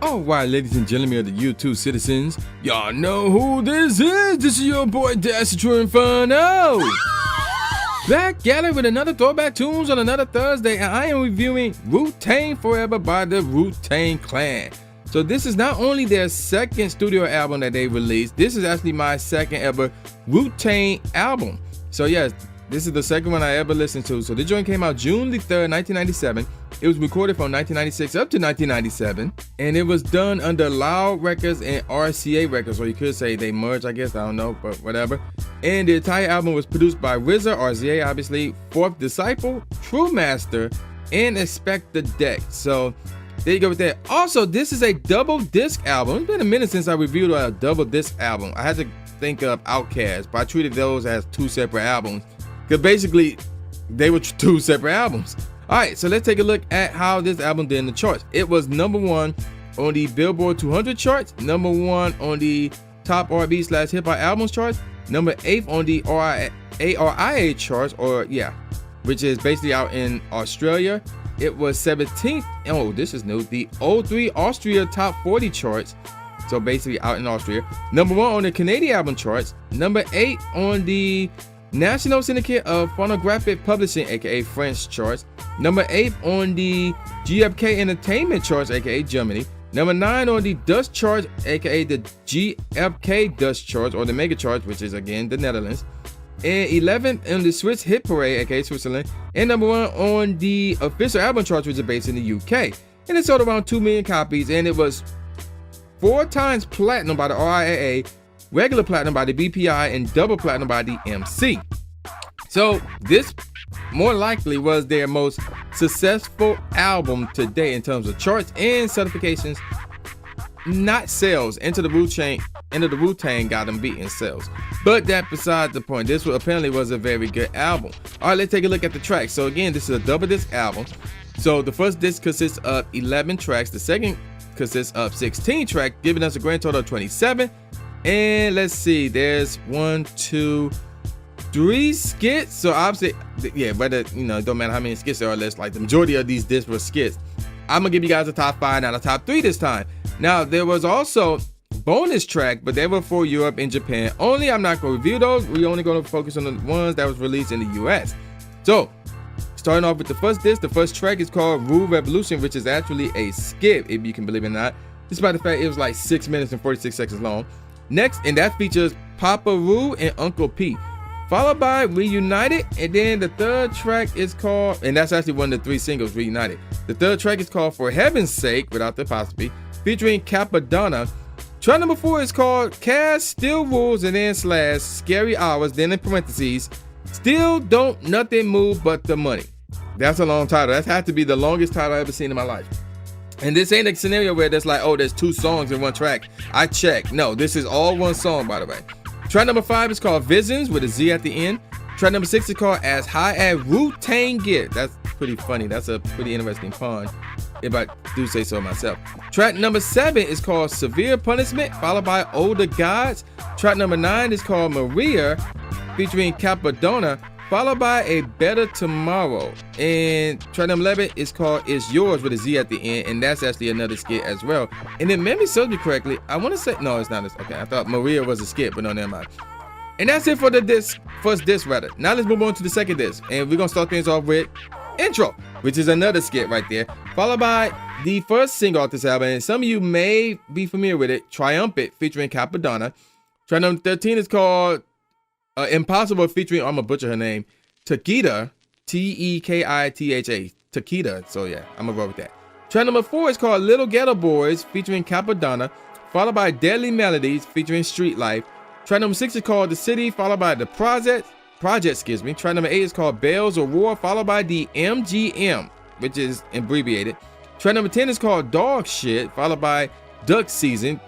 Alright, ladies and gentlemen of the YouTube citizens, y'all know who this is. This is your boy Inferno. Back at it with another Throwback Tunes on another Thursday, and I am reviewing Wu-Tang Forever by the Wu-Tang Clan. So this is not only their second studio album that they released, this is actually my second ever Wu-Tang album. So yes, this is the second one I ever listened to. So this joint came out June the 3rd, 1997. It was recorded from 1996 up to 1997, and it was done under Loud Records and RCA Records, or you could say they merged, I guess, I don't know, but whatever. And the entire album was produced by RZA, RZA obviously, Fourth Disciple, True Master, and Inspectah Deck. So there you go with that. Also, this is a double disc album. It's been a minute since I reviewed a double disc album. I had to think of Outkast, but I treated those as two separate albums, because basically they were two separate albums. Alright, so let's take a look at how this album did in the charts. It was #1 on the Billboard 200 charts, #1 on the top R&B/hip hop albums charts, #8 on the ARIA charts, which is basically out in Australia. It was 17th, oh this is new, the 03 Austria top 40 charts, so basically out in Austria. #1 on the Canadian album charts, #8 on the National Syndicate of Phonographic Publishing, aka French charts, #8 on the GFK Entertainment charts, aka Germany, #9 on the Dutch charts, aka the GFK Dutch charts, or the Mega charts, which is again the Netherlands, and 11th on the Swiss Hit Parade, aka Switzerland, and #1 on the official album charts, which is based in the UK. And it sold around 2 million copies, and it was 4 times platinum by the RIAA, regular platinum by the BPI, and double platinum by the MC. So this more likely was their most successful album to date in terms of charts and certifications, not sales. Into the Wu-Tang got them beating sales, but that besides the point. This apparently was a very good album. All right, let's take a look at the tracks. So again, this is a double disc album. So the first disc consists of 11 tracks. The second consists of 16 tracks, giving us a grand total of 27. And let's see, there's 1, 2, 3 skits. So obviously, yeah, whether it don't matter how many skits there are, less like the majority of these discs were skits. I'm gonna give you guys a top 5, not a top 3 this time. Now there was also bonus track, but they were for Europe and Japan only. I'm not gonna review those. We're only gonna focus on the ones that was released in the US. So starting off with the first disc, the first track is called Rule Revolution, which is actually a skit, if you can believe it or not. Despite the fact it was like 6 minutes and 46 seconds long. Next, and that features Papa Roo and Uncle P, followed by Reunited, and then the third track is called, and that's actually one of the 3 singles, Reunited. The third track is called For Heaven's Sake, without the apostrophe, featuring Capadonna. Track number 4 is called Cash Still Rules, and then / Scary Hours, then in parentheses, Still Don't Nothing Move But the Money. That's a long title. That had to be the longest title I've ever seen in my life. And this ain't a scenario where there's like, oh, there's 2 songs in one track. I checked. No, this is all one song, by the way. Track number 5 is called Visions, with a Z at the end. Track number 6 is called As High as Wu-Tang Get. That's pretty funny. That's a pretty interesting pun, if I do say so myself. Track number 7 is called Severe Punishment, followed by Older Gods. Track number 9 is called Maria, featuring Capadonna, followed by A Better Tomorrow. And track number 11 is called It's Yours, with a Z at the end, and that's actually another skit as well. And then memory serves me correctly, I want to say, no, it's not. Okay, I thought Maria was a skit, but no, never mind. And that's it for the first disc rather. Now let's move on to the second disc, and we're gonna start things off with Intro, which is another skit right there, followed by the first single off this album, and some of you may be familiar with it, Triumphant, featuring Capadonna. Track number 13 is called Impossible, featuring, I'm gonna butcher her name, Takida, Tekitha, Takida. So yeah, I'm gonna roll with that. Track number 4 is called Little Ghetto Boys, featuring Capadonna, followed by Deadly Melodies, featuring Street Life. Track number 6 is called The City, followed by The Project. Track number 8 is called Bells of War, followed by the MGM, which is abbreviated. Track number 10 is called Dog Shit, followed by Duck Season,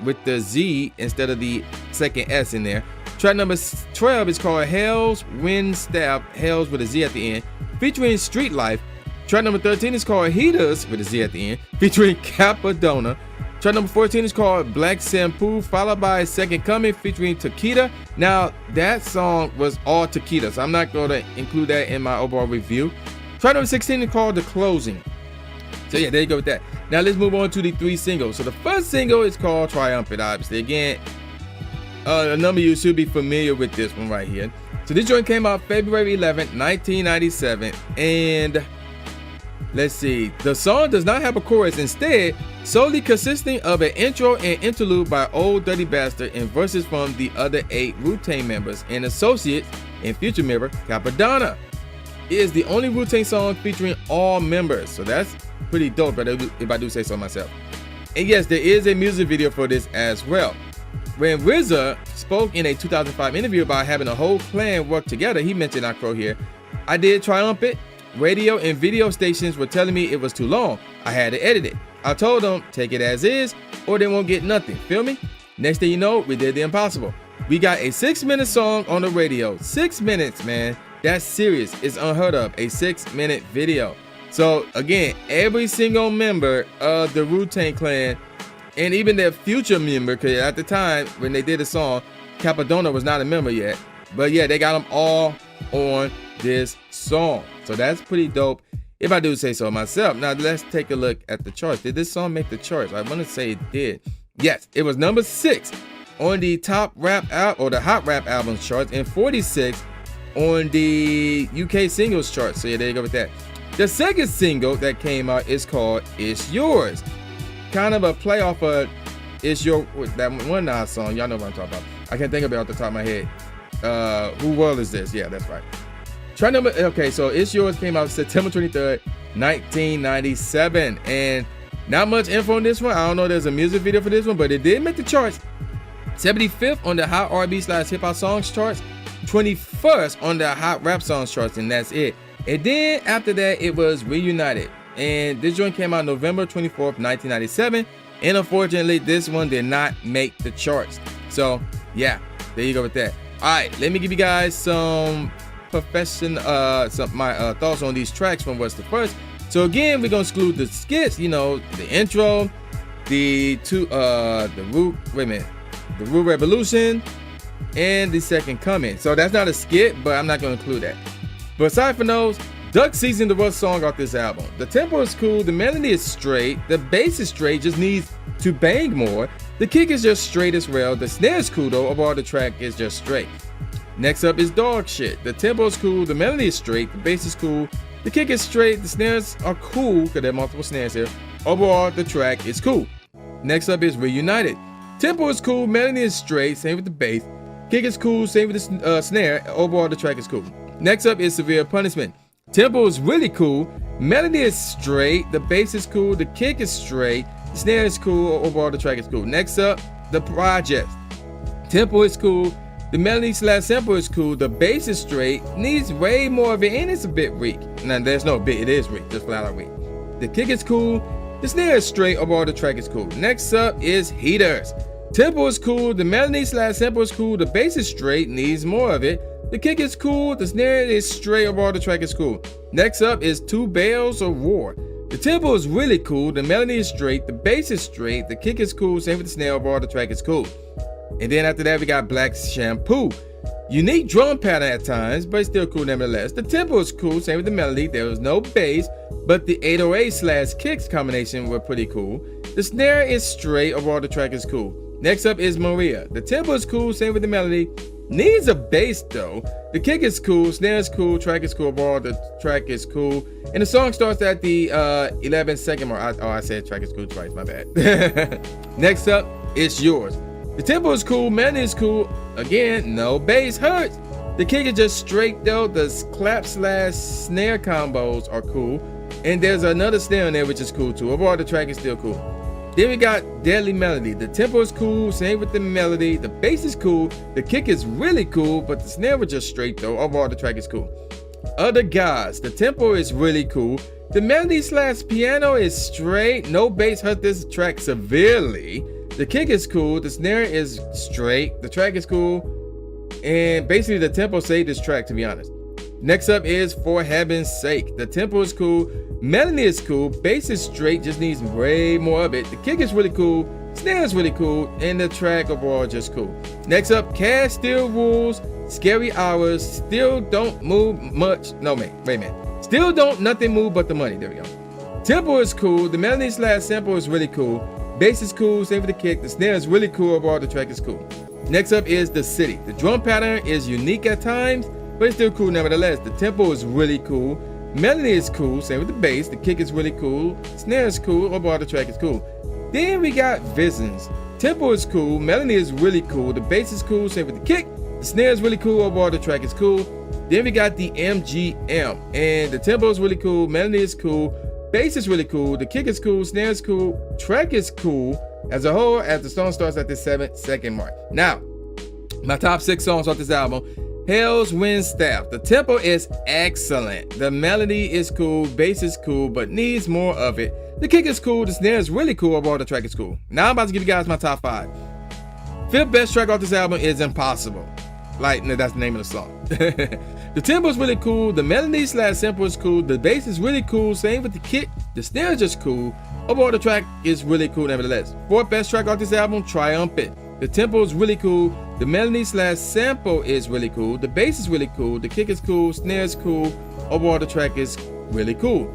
with the Z instead of the second S in there. Track number 12 is called Hell's Wind Stab, Hell's with a Z at the end, featuring Street Life. Track number 13 is called Heaters, with a Z at the end, featuring Capadonna. Track number 14 is called Black Shampoo, followed by Second Coming, featuring Takida. Now, that song was all Takida, so I'm not going to include that in my overall review. Track number 16 is called The Closing, So yeah, there you go with that. Now let's move on to the 3 singles. So the first single is called Triumphant, obviously. Again, a number of you should be familiar with this one right here. So this joint came out February 11th, 1997. And let's see, the song does not have a chorus, instead solely consisting of an intro and interlude by Old Dirty Bastard and verses from the other 8 Wu-Tang members and associates and future member Cappadonna. It is the only Wu-Tang song featuring all members, so that's pretty dope, but if I do say so myself. And yes, there is a music video for this as well. When RZA spoke in a 2005 interview about having a whole clan work together, he mentioned, I quote here, "I did Triumphant. Radio and video stations were telling me it was too long. I had to edit it. I told them, take it as is, or they won't get nothing. Feel me? Next thing you know, we did the impossible. We got a 6-minute song on the radio. 6 minutes, man. That's serious. It's unheard of. A 6-minute video." So again, every single member of the Wu-Tang Clan, and even their future member, because at the time when they did the song, Cappadonna was not a member yet. But yeah, they got them all on this song. So that's pretty dope, if I do say so myself. Now let's take a look at the charts. Did this song make the charts? I want to say it did. Yes, it was number 6 on the top rap or the hot rap albums charts, and 46 on the UK singles chart. So yeah, there you go with that. The second single that came out is called It's Yours. Kind of a play off of It's Your, that one Nas song. Y'all know what I'm talking about. I can't think of it off the top of my head. Who World Is This? Yeah, that's right. Okay, so It's Yours came out September 23rd, 1997. And not much info on this one. I don't know if there's a music video for this one, but it did make the charts. 75th on the Hot R&B/Hip Hop Songs charts. 21st on the Hot Rap Songs charts, and that's it. And then after that, it was Reunited. And this joint came out November 24th, 1997. And unfortunately, this one did not make the charts. So yeah, there you go with that. All right, let me give you guys some my thoughts on these tracks from What's the First. So again, we're gonna exclude the skits, you know, the intro, the Wu Revolution, and the Second Coming. So that's not a skit, but I'm not gonna include that. But aside from those, Duck Season, the worst song off this album. The tempo is cool, the melody is straight, the bass is straight, just needs to bang more. The kick is just straight as well. The snare is cool though, overall the track is just straight. Next up is Dog Shit. The tempo is cool, the melody is straight, the bass is cool, the kick is straight, the snares are cool, because there are multiple snares here. Overall, the track is cool. Next up is Reunited. Tempo is cool, melody is straight, same with the bass. Kick is cool, same with the snare. Overall, the track is cool. Next up is Severe Punishment. Tempo is really cool, melody is straight, the bass is cool, the kick is straight, the snare is cool, overall the track is cool. Next up, The Project. Tempo is cool, the melody/sample is cool, the bass is straight, needs way more of it, and it's a bit weak. Now there's no bit, it is weak, just flat out weak. The kick is cool, the snare is straight, overall the track is cool. Next up is Heaters. Tempo is cool, the melody/sample is cool, the bass is straight, needs more of it. The kick is cool, the snare is straight, overall the track is cool. Next up is Two Bells of War. The tempo is really cool, the melody is straight, the bass is straight, the kick is cool, same with the snare, overall the track is cool. And then after that we got Black Shampoo. Unique drum pattern at times, but it's still cool nevertheless. The tempo is cool, same with the melody, there was no bass, but the 808/kicks combination were pretty cool. The snare is straight, overall the track is cool. Next up is Maria. The tempo is cool, same with the melody. Needs a bass though. The kick is cool, snare is cool, track is cool, overall the track is cool. And the song starts at the 11-second mark. I said track is cool twice, my bad. Next up, It's Yours. The tempo is cool, melody is cool. Again, no bass hurts. The kick is just straight though. The clap/snare combos are cool. And there's another snare in there which is cool too. Overall the track is still cool. Then we got Deadly Melody. The tempo is cool, same with the melody. The bass is cool, the kick is really cool, but the snare was just straight though. Overall, the track is cool. Other Gods. The tempo is really cool. The melody/piano is straight. No bass hurt this track severely. The kick is cool, the snare is straight, the track is cool, and basically the tempo saved this track, to be honest. Next up is For Heaven's Sake. The tempo is cool, melody is cool, bass is straight, just needs way more of it. The kick is really cool, snare is really cool, and the track overall just cool. Next up, Cash Still Rules, Scary Hours, Still Don't Move Much. No, wait a minute. Still Don't Nothing Move But the Money. There we go. Tempo is cool. The melody slash sample is really cool. Bass is cool. Same for the kick. The snare is really cool. Overall, the track is cool. Next up is the city. The drum pattern is unique at times, but it's still cool nevertheless. The tempo is really cool. Melody is cool. Same with the bass. The kick is really cool. Snare is cool. Overall, the track is cool. Then we got Visions. Tempo is cool. Melody is really cool. The bass is cool. Same with the kick. The snare is really cool. Overall, the track is cool. Then we got the MGM. And the tempo is really cool. Melody is cool. Bass is really cool. The kick is cool. Snare is cool. Track is cool as a whole as the song starts at the 7-second mark. Now, my top 6 songs off this album. Hell's Wind Staff. The tempo is excellent. The melody is cool. Bass is cool, but needs more of it. The kick is cool. The snare is really cool. Overall, the track is cool. Now I'm about to give you guys my top 5. 5th best track off this album is Impossible. Like, no, that's the name of the song. The tempo is really cool. The melody slash sample is cool. The bass is really cool. Same with the kick. The snare is just cool. Overall, the track is really cool nevertheless. 4th best track off this album, Triumphant. The tempo is really cool. The melody slash sample is really cool. The bass is really cool. The kick is cool. Snare is cool. Overall, the track is really cool.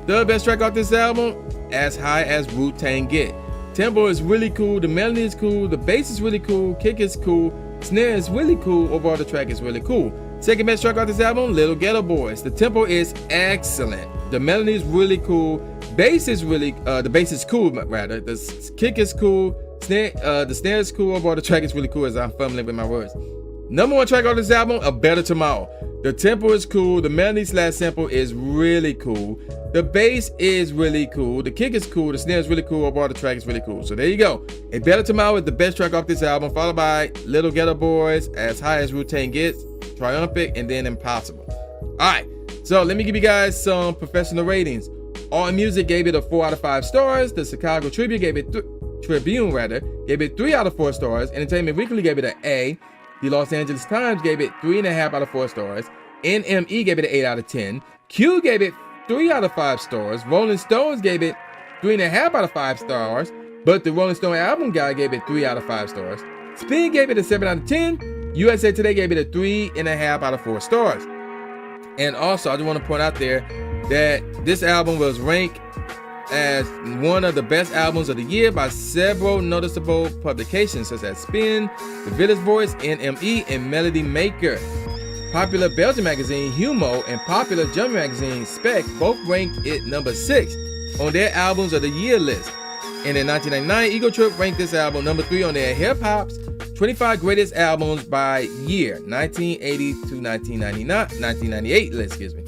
3rd best track off this album, As High as Wu-Tang Get. Tempo is really cool. The melody is cool. The bass is really cool. Kick is cool. Snare is really cool. Overall, the track is really cool. 2nd best track off this album, Little Ghetto Boys. The tempo is excellent. The melody is really cool. Bass is really, the bass is cool rather. The kick is cool. The snare is cool. Overall, the track is really cool as I'm fumbling with my words. Number 1 track on this album, A Better Tomorrow. The tempo is cool. The melody slash sample is really cool. The bass is really cool. The kick is cool. The snare is really cool. Overall, the track is really cool. So there you go. A Better Tomorrow is the best track off this album, followed by Little Ghetto Boys, As High as Wu-Tang Gets, Triumphant, and then Impossible. All right. So let me give you guys some professional ratings. AllMusic gave it a 4 out of 5 stars. The Chicago Tribune gave it 3 out of 4 stars. Entertainment Weekly gave it an A. The Los Angeles Times gave it 3.5 out of 4 stars. NME gave it an 8 out of 10. Q gave it 3 out of 5 stars. Rolling Stones gave it 3.5 out of 5 stars. But the Rolling Stone album guy gave it 3 out of 5 stars. Spin gave it a 7 out of 10. USA Today gave it a 3.5 out of 4 stars. And also, I just want to point out there that this album was ranked as one of the best albums of the year by several noticeable publications such as Spin, The Village Voice, NME, and Melody Maker. Popular Belgian magazine Humo and popular German magazine Spec both ranked it number 6 on their albums of the year list. And in 1999, Ego Trip ranked this album number 3 on their Hip Hop's 25 greatest albums by year, 1980 to 1998 list, excuse me.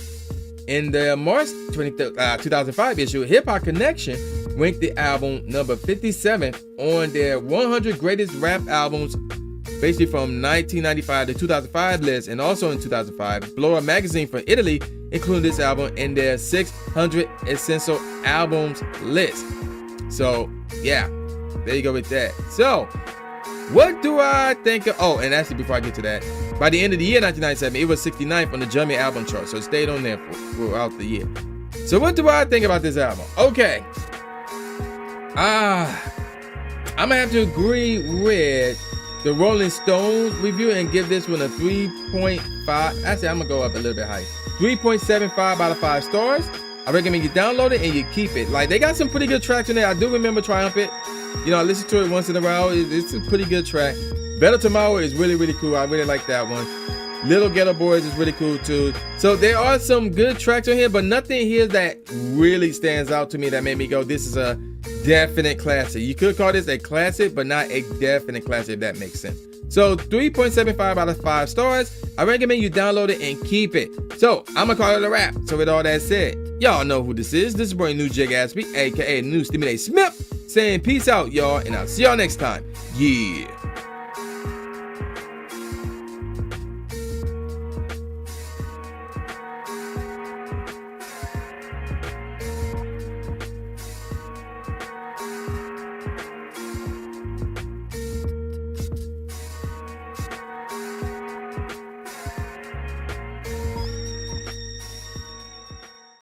In the March 2005 issue, Hip Hop Connection ranked the album number 57 on their 100 greatest rap albums, basically from 1995 to 2005 list. And also in 2005, Blower magazine from Italy included this album in their 600 essential albums list. So yeah, there you go with that. So what do I think of, oh, and actually before I get to that, by the end of the year 1997, it was 69th on the German album chart, so it stayed on there throughout the year. So what do I think about this album? Okay, I'm gonna have to agree with the Rolling Stones review and give this one a 3.5. Actually, I'm gonna go up a little bit higher, 3.75 out of 5 stars. I recommend you download it and you keep it. Like, they got some pretty good tracks in there. I do remember Triumphant. You know, I listen to it once in a while. It's a pretty good track. Better Tomorrow is really, really cool. I really like that one. Little Ghetto Boys is really cool too. So there are some good tracks on here, but nothing here that really stands out to me that made me go, this is a definite classic. You could call this a classic, but not a definite classic, if that makes sense. So 3.75 out of 5 stars. I recommend you download it and keep it. So I'm gonna call it a wrap. So with all that said, y'all know who this is. This is boy New Jay Gatsby, aka New Stimulate Smith, saying peace out, y'all, and I'll see y'all next time. Yeah.